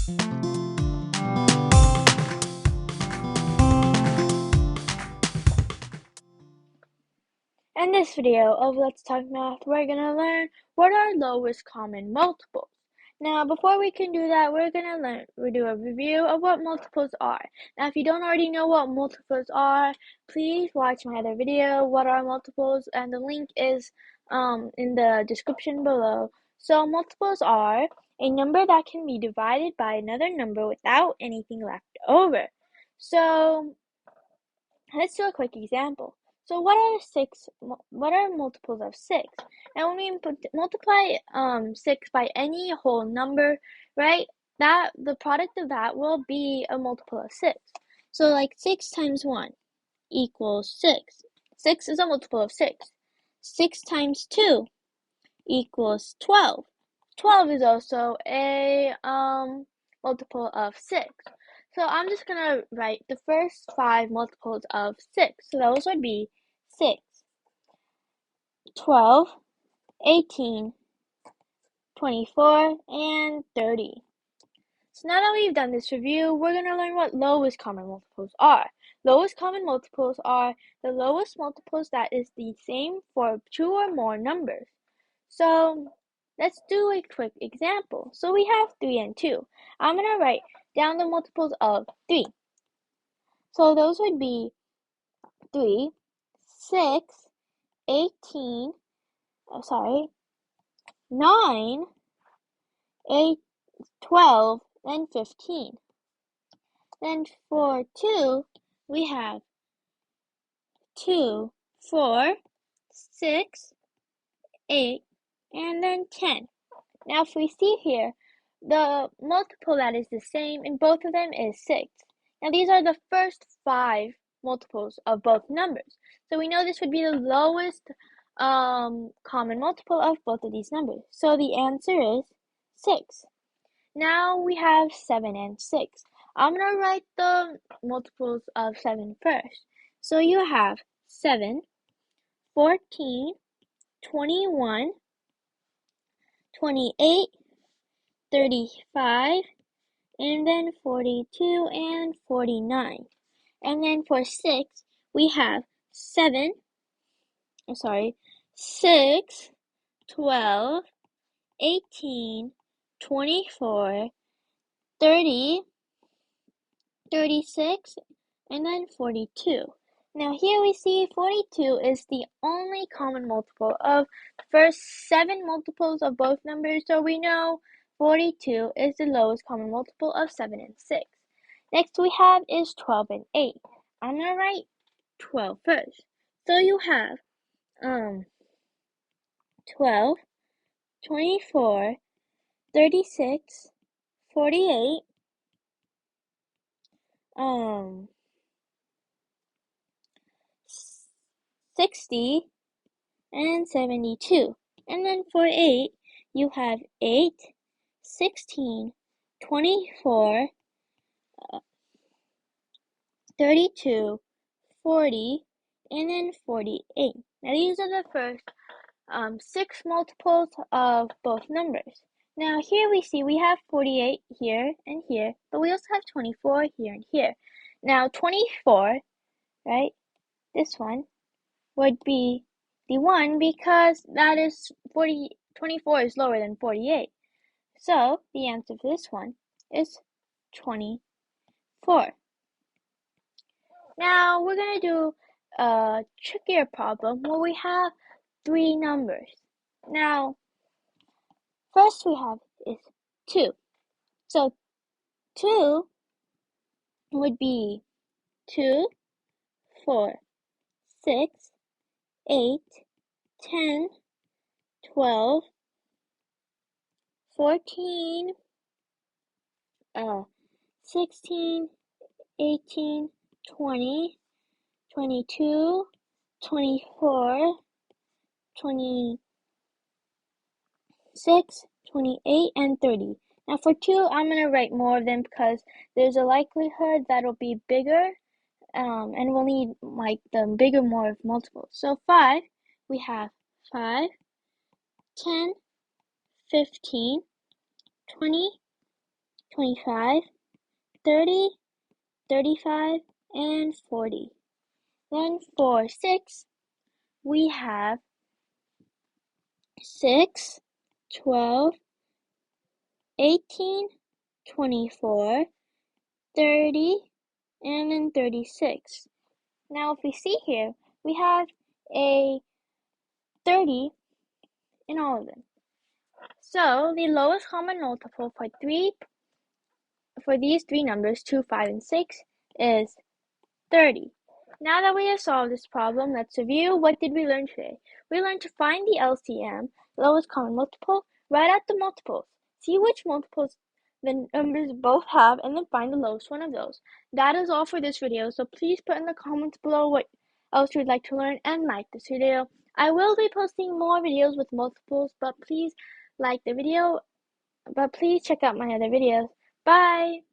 In this video of Let's Talk Math, we're going to learn what are lowest common multiples. Now, before we can do that, we're going to do a review of what multiples are. Now, if you don't already know what multiples are, please watch my other video, What Are Multiples, and the link is in the description below. So, multiples are a number that can be divided by another number without anything left over. So, let's do a quick example. So what are multiples of 6? And when we multiply 6 by any whole number, right, that the product of that will be a multiple of 6. So like 6 times 1 equals 6. 6 is a multiple of 6. 6 times 2 equals 12. 12 is also a multiple of 6. So I'm just going to write the first 5 multiples of 6. So those would be 6, 12, 18, 24, and 30. So now that we've done this review, we're going to learn what lowest common multiples are. Lowest common multiples are the lowest multiples that is the same for 2 or more numbers. So let's do a quick example. So we have 3 and 2. I'm going to write down the multiples of 3. So those would be 3, 6, 18, 9, 8, 12, and 15. Then for 2, we have 2, 4, 6, 8, and then 10. Now if we see here, the multiple that is the same in both of them is 6. Now these are the first 5 multiples of both numbers. So we know this would be the lowest common multiple of both of these numbers. So the answer is 6. Now we have 7 and 6. I'm going to write the multiples of 7 first. So you have 7, 14, 21, 28, 35, and then 42 and 49. And then for 6, we have 6, 12, 18, 24, 30, 36, and then 42. Now here we see 42 is the only common multiple of the first 7 multiples of both numbers, so we know 42 is the lowest common multiple of 7 and 6. Next we have is 12 and 8. I'm going to write 12 first. So you have 12, 24, 36, 48, 60, and 72. And then for 8, you have 8, 16, 24, 32, 40, and then 48. Now these are the first 6 multiples of both numbers. Now here we see we have 48 here and here, but we also have 24 here and here. Now 24, right, this one, would be the 1 because that is 24 is lower than 48. So the answer for this one is 24. Now we're going to do a trickier problem where we have 3 numbers. Now, first we have is 2. So 2 would be 2, 4, 6, 8, 10, 12, 14, 16, 18, 20, 22, 24, 26, 28, and 30. Now for 2, I'm going to write more of them because there's a likelihood that'll be bigger, and we'll need like the bigger more of multiples. So 5, we have 5, 10, 15, 20, 25, 30, 35, and 40. Then for 6, we have 6, 12, 18, 24, 30, and then 36. Now if we see here, we have a 30 in all of them. So the lowest common multiple for these three numbers, 2, 5, and 6, is 30. Now that we have solved this problem, let's review. What did we learn today? We learned to find the LCM, lowest common multiple, write out the multiples, see which multiples the numbers both have, and then find the lowest one of those. That is all for this video, so please put in the comments below what else you would like to learn and like this video. I will be posting more videos with multiples, but please like the video, but please check out my other videos. Bye!